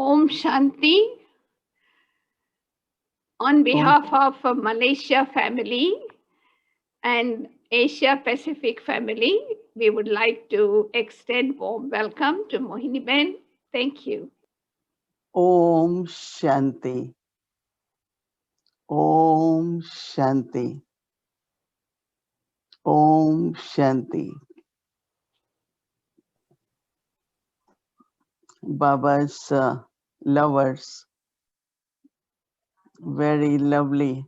Om Shanti. On behalf of Malaysia family and Asia Pacific family, we would like to extend warm welcome to Mohini Ben. Thank you. Om Shanti. Om Shanti. Om Shanti. Baba's lovers, very lovely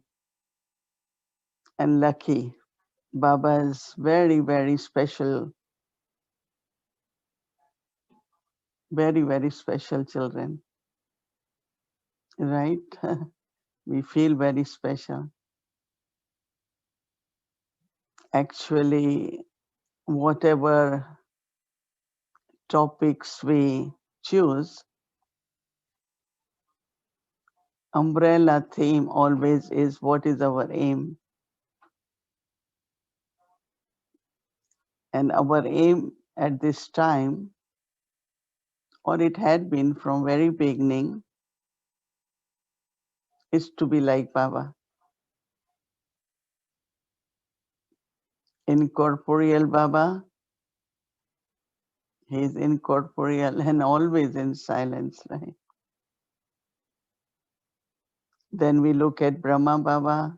and lucky. Baba's very, very special, very, very special children, right? We feel very special. Actually, whatever topics we choose, umbrella theme always is what is our aim. And our aim at this time, or it had been from very beginning, is to be like Baba. Incorporeal Baba, he is incorporeal and always in silence, right? Then we look at Brahma Baba,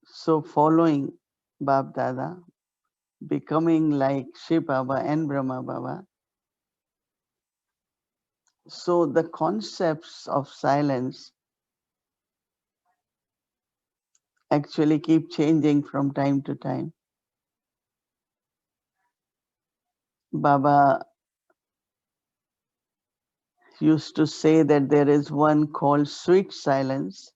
so following Bab Dada, becoming like Shiv Baba and Brahma Baba. So the concepts of silence actually keep changing from time to time. Baba used to say that there is one called sweet silence.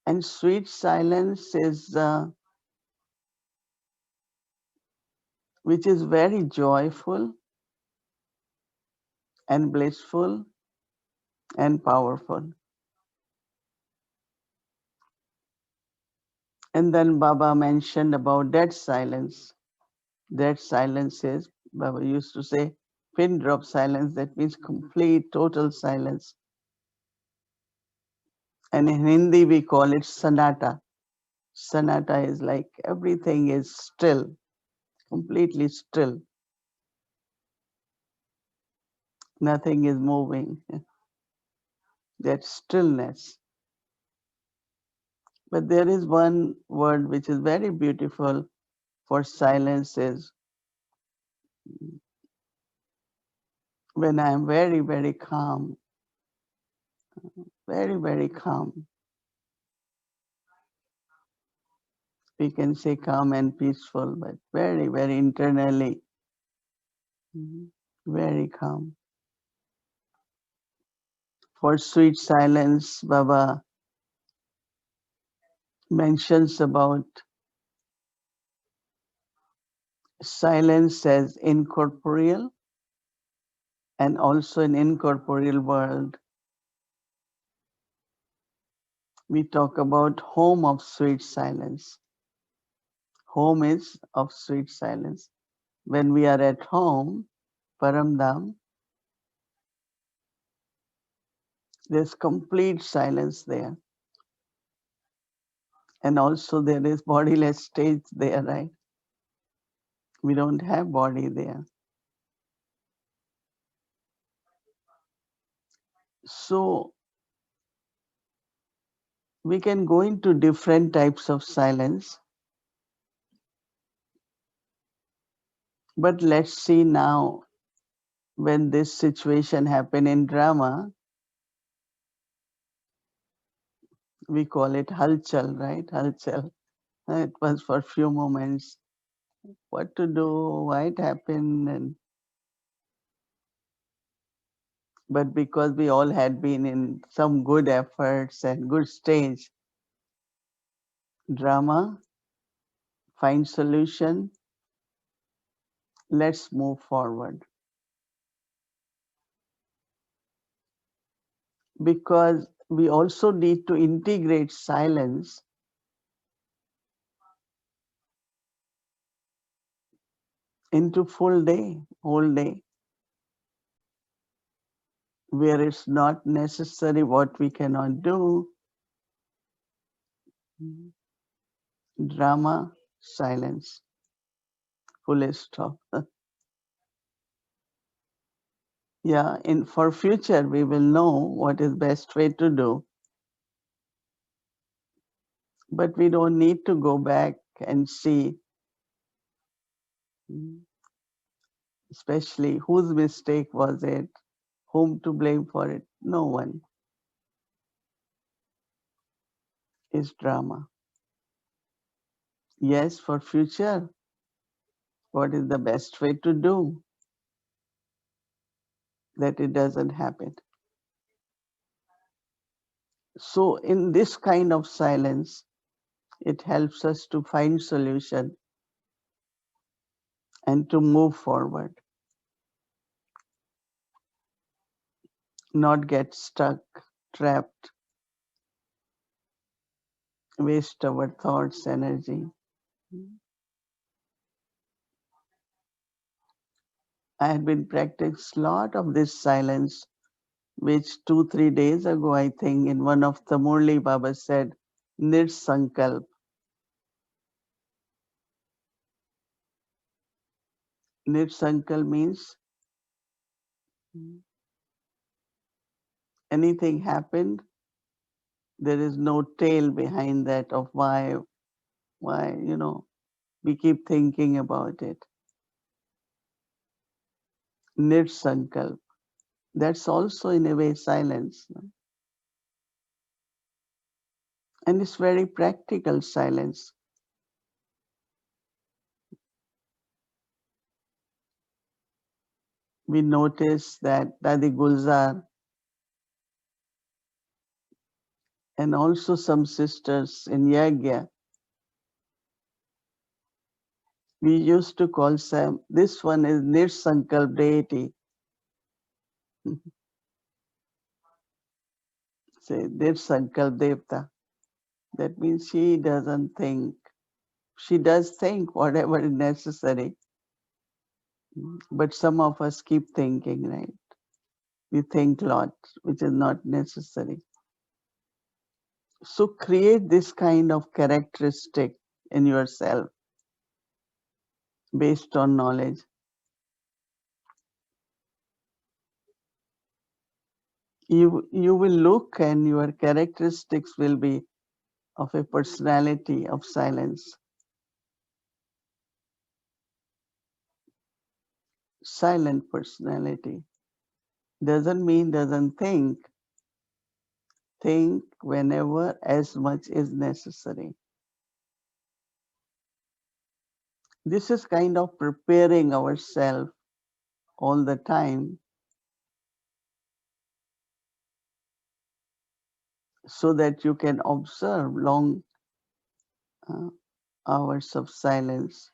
And sweet silence is, which is very joyful and blissful and powerful. And then Baba mentioned about that silence. That silence is, Baba used to say, pin drop silence, that means complete, total silence. And in Hindi we call it sanata. Sanata is like everything is still, completely still. Nothing is moving. That stillness. But there is one word which is very beautiful for silence is when I am very, very calm, very, very calm. We can say calm and peaceful, but very, very internally, very calm. For sweet silence, Baba mentions about silence as incorporeal and also an incorporeal world. We talk about home of sweet silence. Home is of sweet silence. When we are at home, Paramdam, there's complete silence there. And also there is bodiless stage there, right? We don't have body there. So we can go into different types of silence. But let's see now, when this situation happened in drama, we call it halchal, right? Halchal. It was for a few moments. What to do, why it happened, and but because we all had been in some good efforts and good stage, drama, find solution, let's move forward. Because we also need to integrate silence into full day, whole day, where it's not necessary what we cannot do. Drama, silence, full stop. Yeah, in for future we will know what is best way to do, but we don't need to go back and see, especially whose mistake was it, whom to blame for it. No one. Is drama. Yes, for future, what is the best way to do that it doesn't happen? So in this kind of silence, it helps us to find solution and to move forward, not get stuck, trapped, waste our thoughts, energy. I had been practiced a lot of this silence, which 2, 3 days ago, I think, in one of the Murli Baba said, Nirsankalp. Nirsankalp means anything happened, there is no tail behind that of why, we keep thinking about it. Nirsankalp. That's also in a way silence. And it's very practical silence. We notice that Dadi Gulzar and also some sisters in Yagya, we used to call Sam, this one is Nirsankalp deity. Say Nirsankalp Devta. That means she doesn't think. She does think whatever is necessary. But some of us keep thinking, right? We think a lot, which is not necessary. So create this kind of characteristic in yourself based on knowledge. You will look and your characteristics will be of a personality of silence. Silent personality. Doesn't mean doesn't think. Think whenever as much is necessary. This is kind of preparing ourselves all the time so that you can observe long uh, hours of silence.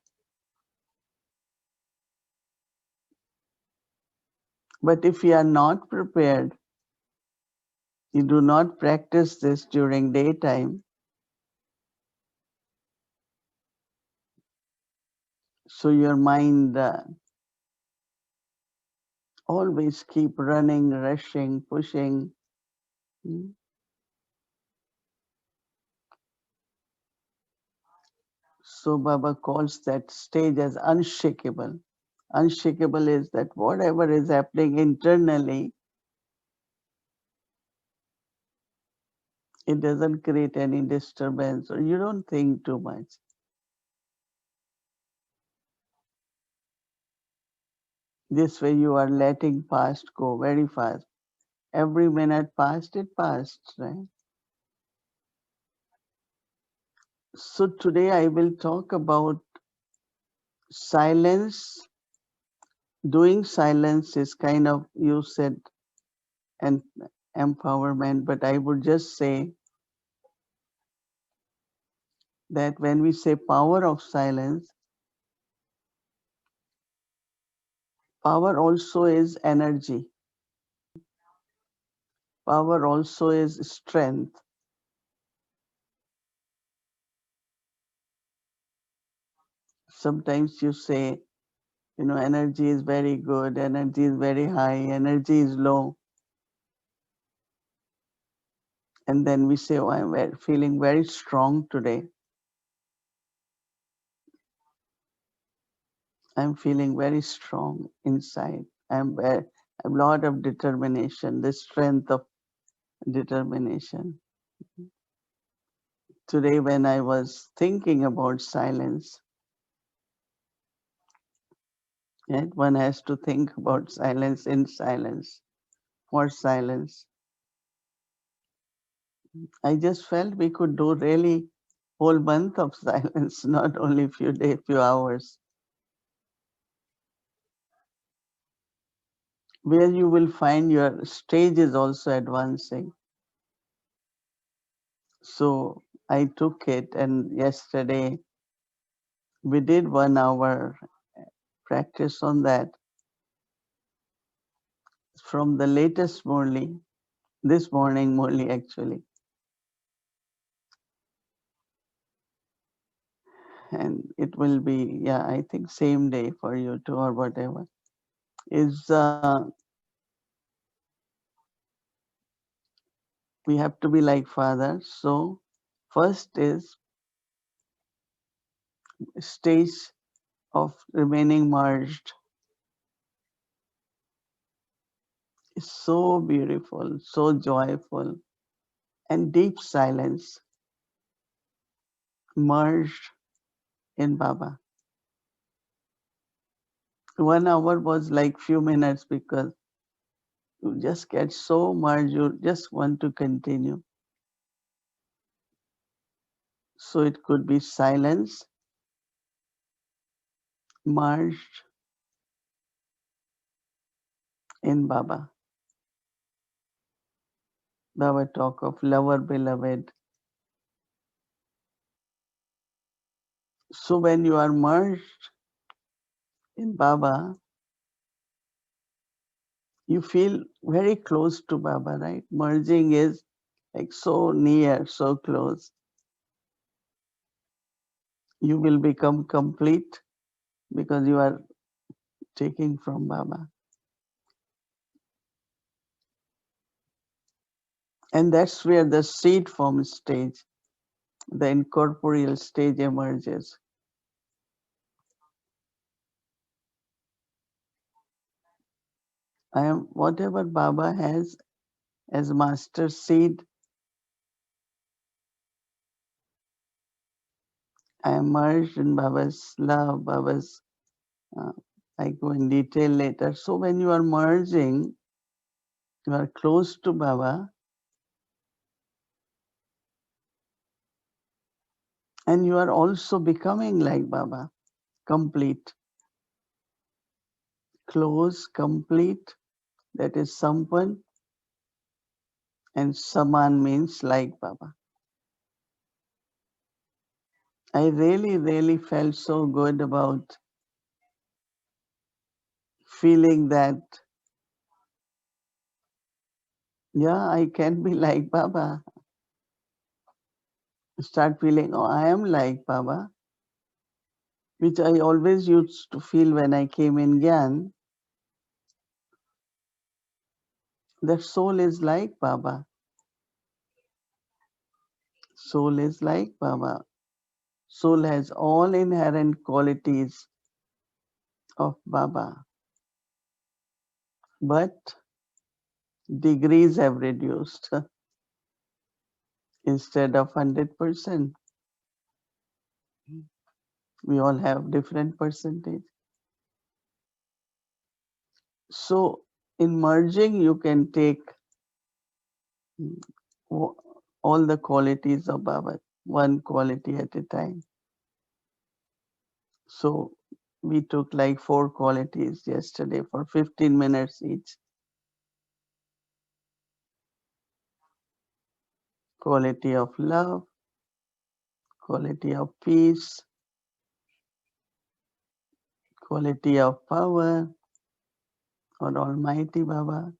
But if you are not prepared, you do not practice this during daytime, so your mind always keep running, rushing, pushing. So Baba calls that stage as unshakable. Unshakable is that whatever is happening internally, it doesn't create any disturbance or you don't think too much. This way you are letting past go very fast. Every minute passed, it passed, right? So today I will talk about silence. Doing silence is kind of, you said, an empowerment, but I would just say that when we say power of silence, power also is energy. Power also is strength. Sometimes you say Energy is very good, energy is very high, energy is low. And then we say, oh, I'm feeling very strong today. I'm feeling very strong inside. I have a lot of determination, the strength of determination. Today, when I was thinking about silence, right, one has to think about silence in silence, for silence. I just felt we could do really whole month of silence, not only few days, few hours, where you will find your stage is also advancing. So I took it, and yesterday we did 1 hour practice on that from the latest Murli, this morning Murli actually. And it will be, yeah, I think same day for you too or whatever. Is we have to be like Father. So first is stage of remaining merged is so beautiful, so joyful, and deep silence merged in Baba. 1 hour was like few minutes because you just get so merged, you just want to continue. So it could be silence merged in Baba. Baba talk of lover beloved. So when you are merged in Baba, you feel very close to Baba, right? Merging is like so near, so close. You will become complete because you are taking from Baba. And that's where the seed form stage, the incorporeal stage emerges. I am whatever Baba has as master seed, I am merged in Baba's love, Baba's. Uh, I go in detail later. So when you are merging, you are close to Baba, and you are also becoming like Baba, complete, close, complete. That is Sampan, and Saman means like Baba. I really, really felt so good about feeling that, yeah, I can be like Baba. Start feeling, oh, I am like Baba, which I always used to feel when I came in Gyan. That soul is like Baba. Soul is like Baba. Soul has all inherent qualities of Baba, but degrees have reduced. Instead of 100%, we all have different percentage. So in merging, you can take all the qualities of Baba, one quality at a time. So we took like 4 qualities yesterday for 15 minutes each. Quality of love, quality of peace, quality of power or Almighty Baba,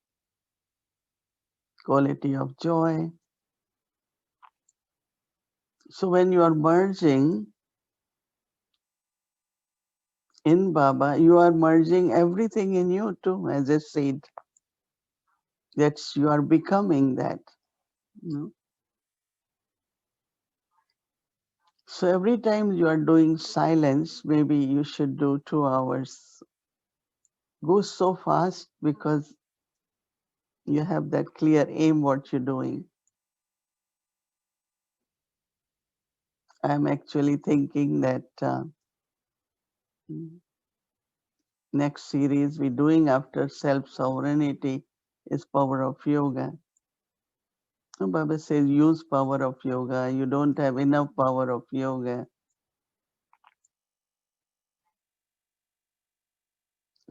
quality of joy. So when you are merging, In Baba, you are merging everything in you too, as a seed. That's you are becoming that. You know? So every time you are doing silence, maybe you should do 2 hours. Go so fast because you have that clear aim what you're doing. I'm actually thinking that next series we're doing after self sovereignty is power of yoga. Baba says use power of yoga. You don't have enough power of yoga.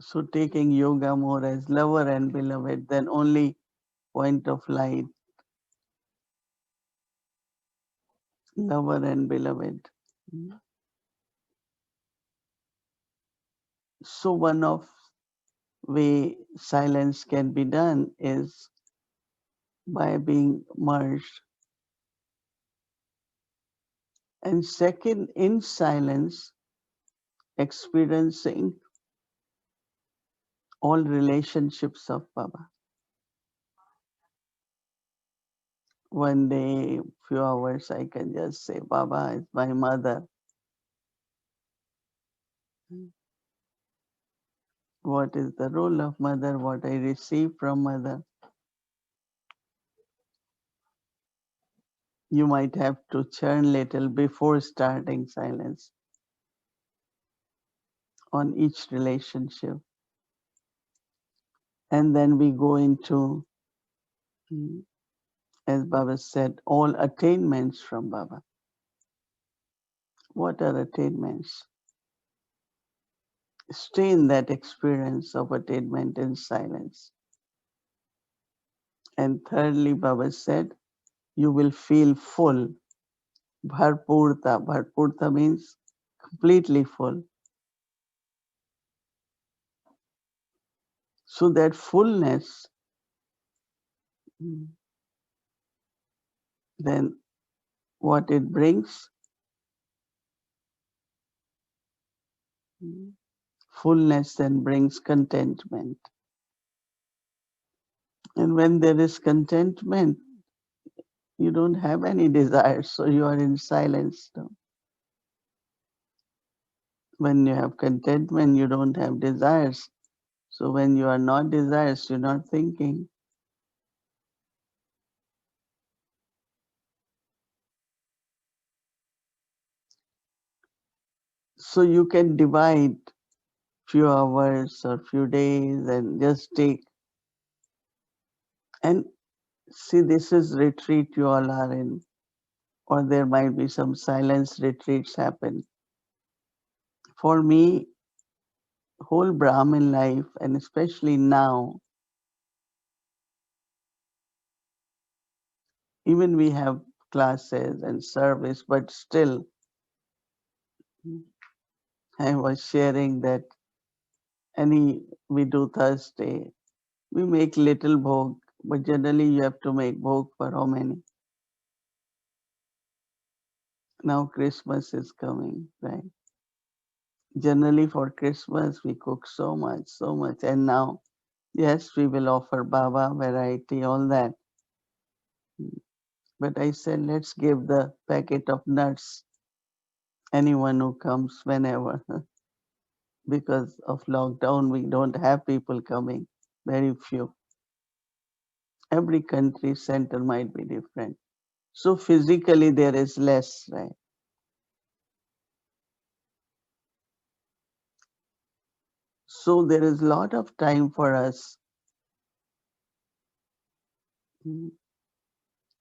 So taking yoga more as lover and beloved than only point of light, lover and beloved. So one of way silence can be done is by being merged. And second, in silence, experiencing all relationships of Baba. One day, few hours, I can just say, Baba is my mother. What is the role of mother? What I receive from mother? You might have to churn little before starting silence on each relationship. And then we go into, as Baba said, all attainments from Baba. What are attainments? Stay in that experience of attainment in silence. And thirdly, Baba said, you will feel full. Bharpurta. Bharpurta means completely full. So that fullness, then what it brings, fullness then brings contentment. And when there is contentment, you don't have any desires, so you are in silence. When you have contentment, you don't have desires. So when you are not desires, you're not thinking. So you can divide few hours or few days and just take. And see, this is retreat you all are in, or there might be some silence retreats happen. For me, whole Brahmin life, and especially now, even we have classes and service, but still, I was sharing that any we do Thursday, we make little bhog, but generally you have to make bhog for how many? Now Christmas is coming, right? Generally for Christmas we cook so much, and now yes, we will offer Baba variety, all that. But I said let's give the packet of nuts anyone who comes whenever. Because of lockdown we don't have people coming, very few. Every country center might be different. So physically there is less, right? So there is a lot of time for us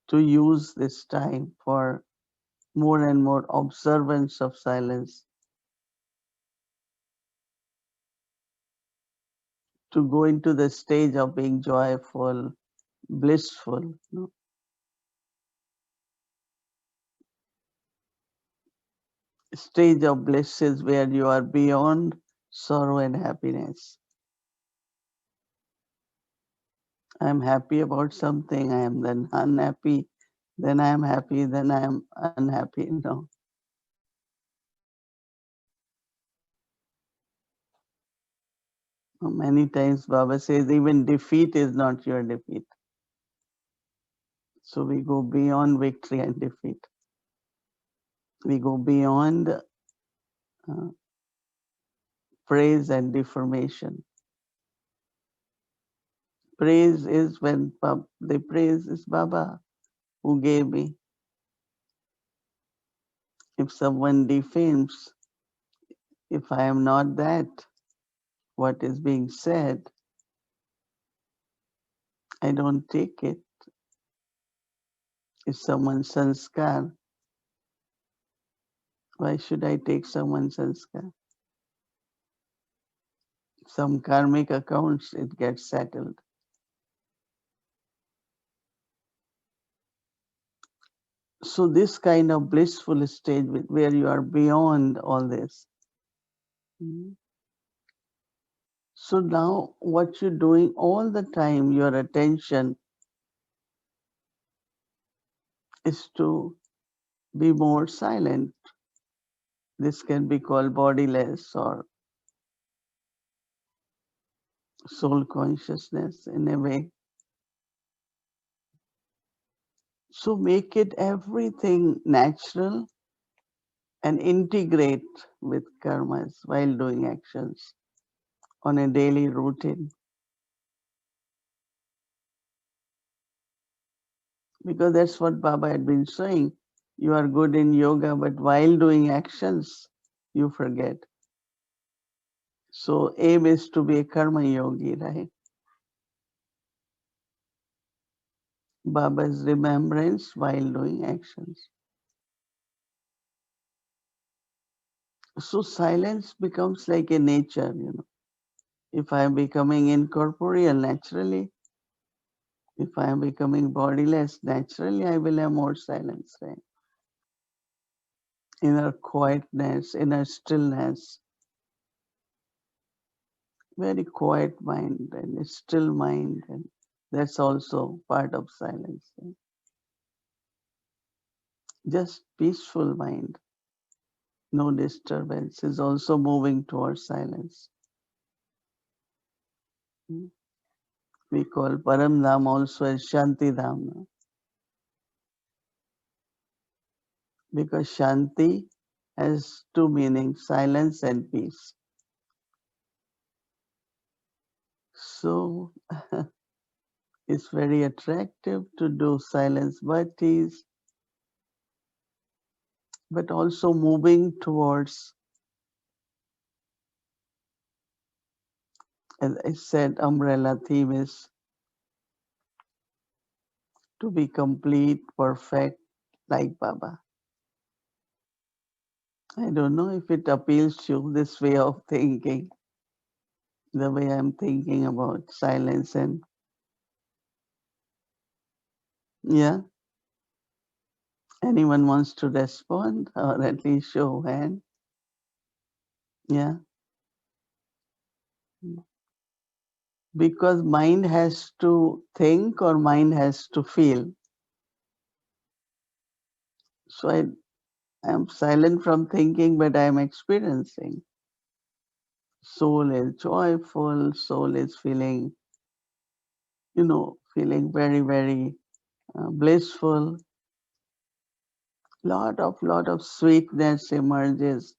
to use this time for more and more observance of silence, to go into the stage of being joyful, blissful. Stage of bliss is where you are beyond sorrow and happiness. I am happy about something, I am then unhappy, then I am happy, then I am unhappy. No. Many times Baba says even defeat is not your defeat. So we go beyond victory and defeat. We go beyond praise and deformation. Praise is when the praise is Baba who gave me. If someone defames, if I am not that, what is being said, I don't take it. If someone's sanskar, why should I take someone's sanskar? Some karmic accounts, it gets settled. So this kind of blissful stage where you are beyond all this. So now what you're doing all the time, your attention is to be more silent. This can be called bodiless or soul consciousness in a way. So make it everything natural and integrate with karmas while doing actions on a daily routine. Because that's what Baba had been saying. You are good in yoga, but while doing actions, you forget. So aim is to be a karma yogi, right? Baba's remembrance while doing actions. So silence becomes like a nature, If I am becoming incorporeal naturally, if I am becoming bodiless naturally, I will have more silence, right? Inner quietness, inner stillness, very quiet mind and a still mind, and that's also part of silence. Right? Just peaceful mind, no disturbance is also moving towards silence. We call Param Dham also as Shanti Dham, because Shanti has two meanings, silence and peace. So it's very attractive to do silence bhaktis, but also moving towards, as I said, umbrella theme is to be complete, perfect, like Baba. I don't know if it appeals to you, this way of thinking, the way I'm thinking about silence and, yeah, anyone wants to respond or at least show hand? Yeah. Because mind has to think or mind has to feel. So I am silent from thinking, but I am experiencing. Soul is joyful, soul is feeling, feeling very, very blissful. Lot of sweetness emerges.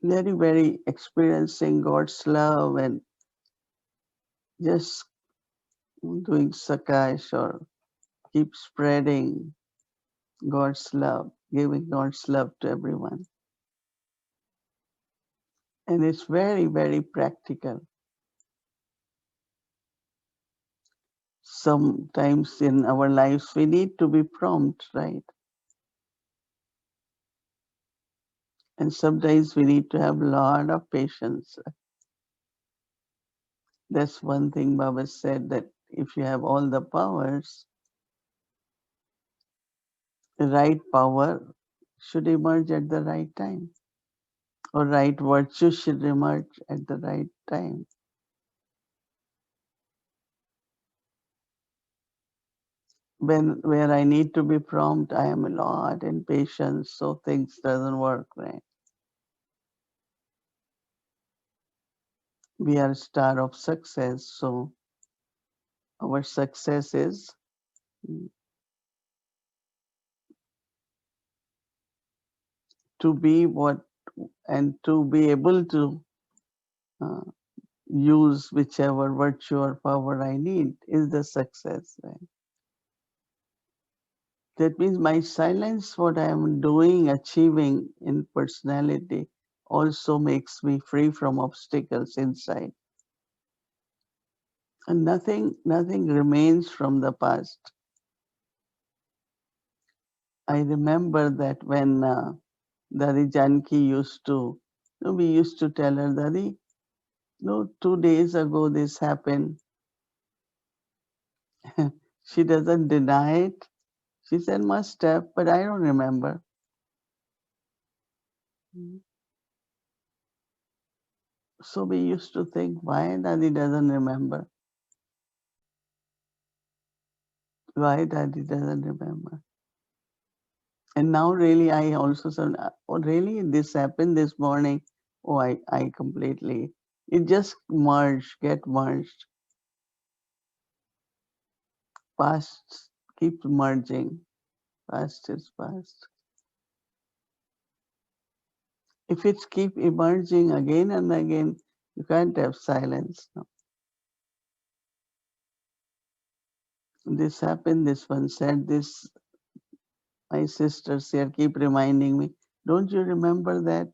Very, very experiencing God's love and just doing sakash or keep spreading God's love, giving God's love to everyone. And it's very, very practical. Sometimes in our lives we need to be prompt, right? And sometimes we need to have a lot of patience. That's one thing Baba said, that if you have all the powers, the right power should emerge at the right time, or right virtue should emerge at the right time. Where I need to be prompt, I am a lot impatient, so things doesn't work right. We are star of success, so our success is to be what and to be able to uh, use whichever virtue or power I need is the success. Right? That means my silence, what I am doing, achieving in personality, also makes me free from obstacles inside. And nothing remains from the past. I remember that when Dadi Janki used to, we used to tell her, Dadi, no, 2 days ago this happened. She doesn't deny it. She said, must have, but I don't remember. So we used to think, why Dadi doesn't remember? Why Dadi doesn't remember? And now really I also said, oh really, this happened this morning? Oh, I completely, it just get merged. Past keep merging. Past is past. If it's keep emerging again and again, you can't have silence. No. This happened, this one said this. My sisters here keep reminding me, don't you remember that?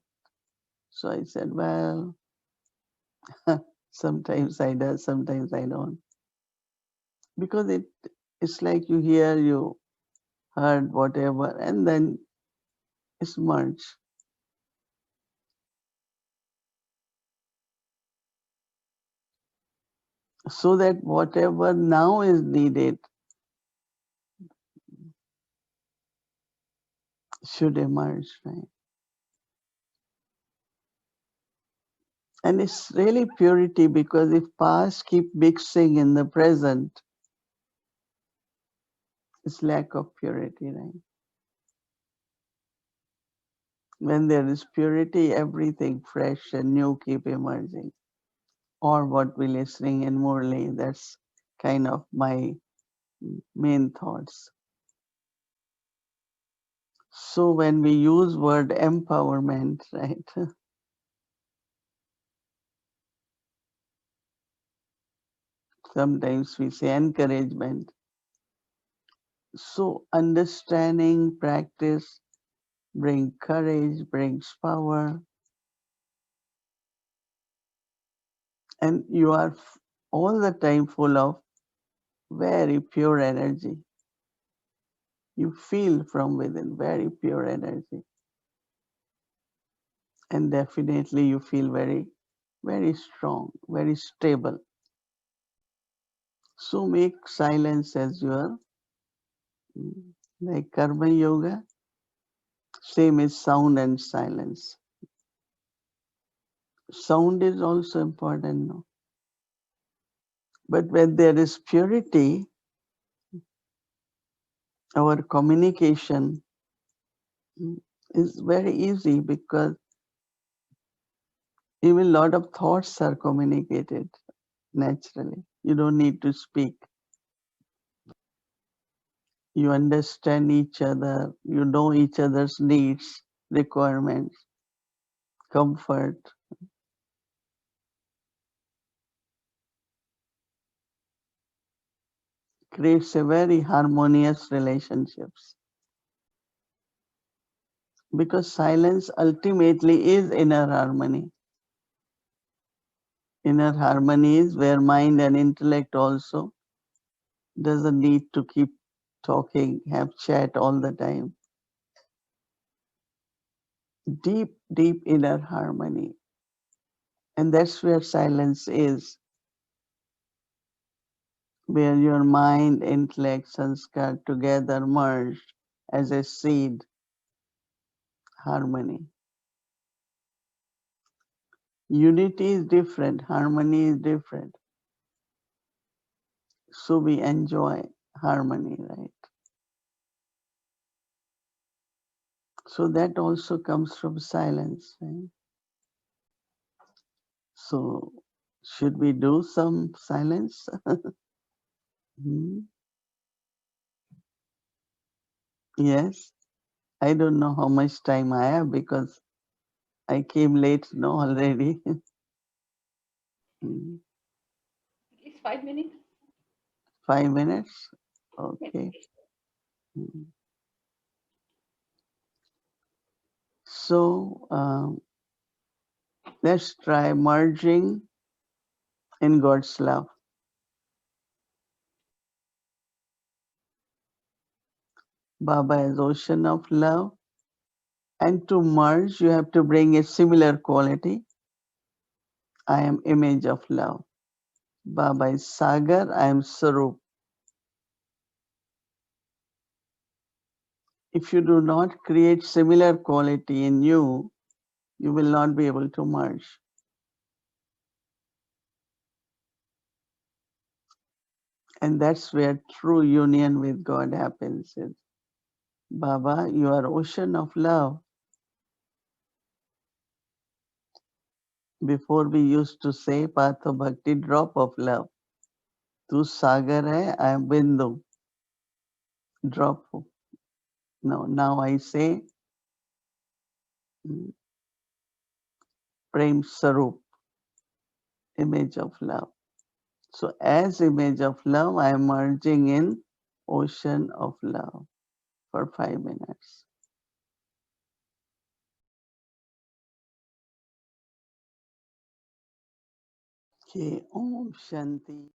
So I said, well, sometimes I do, sometimes I don't. Because it's like you hear, you heard whatever, and then it's merged. So that whatever now is needed should emerge, right? And it's really purity, because if past keep mixing in the present, it's lack of purity, right? When there is purity, everything fresh and new keep emerging. Or what we're listening in Murli, that's kind of my main thoughts. So when we use word empowerment, right? Sometimes we say encouragement. So understanding, practice bring courage, brings power, and you are all the time full of very pure energy. You feel from within very pure energy. And definitely you feel very, very strong, very stable. So make silence as your, like karma yoga, same is sound and silence. Sound is also important, no? But when there is purity, our communication is very easy, because even a lot of thoughts are communicated naturally. You don't need to speak. You understand each other. You know each other's needs, requirements, comfort. Creates a very harmonious relationships. Because silence ultimately is inner harmony. Inner harmony is where mind and intellect also doesn't need to keep talking, have chat all the time. Deep, deep inner harmony. And that's where silence is, where your mind, intellect, sanskar together merged as a seed harmony. Unity is different, harmony is different. So we enjoy harmony, right? So that also comes from silence, right? So Should we do some silence? Hmm. Yes. I don't know how much time I have because I came late, no, already. Hmm. At least 5 minutes. 5 minutes? Yes. Okay. Hmm. So let's try merging in God's love. Baba is ocean of love. And to merge, you have to bring a similar quality. I am image of love. Baba is Sagar, I am Sarup. If you do not create similar quality in you, you will not be able to merge. And that's where true union with God happens. Is Baba, you are ocean of love. Before we used to say Patho Bhakti, drop of love. Tu Sagar hai, I am Bindu. Drop. No, now I say Prem Sarup, image of love. So as image of love, I am merging in ocean of love for 5 minutes. Okay, Om Shanti.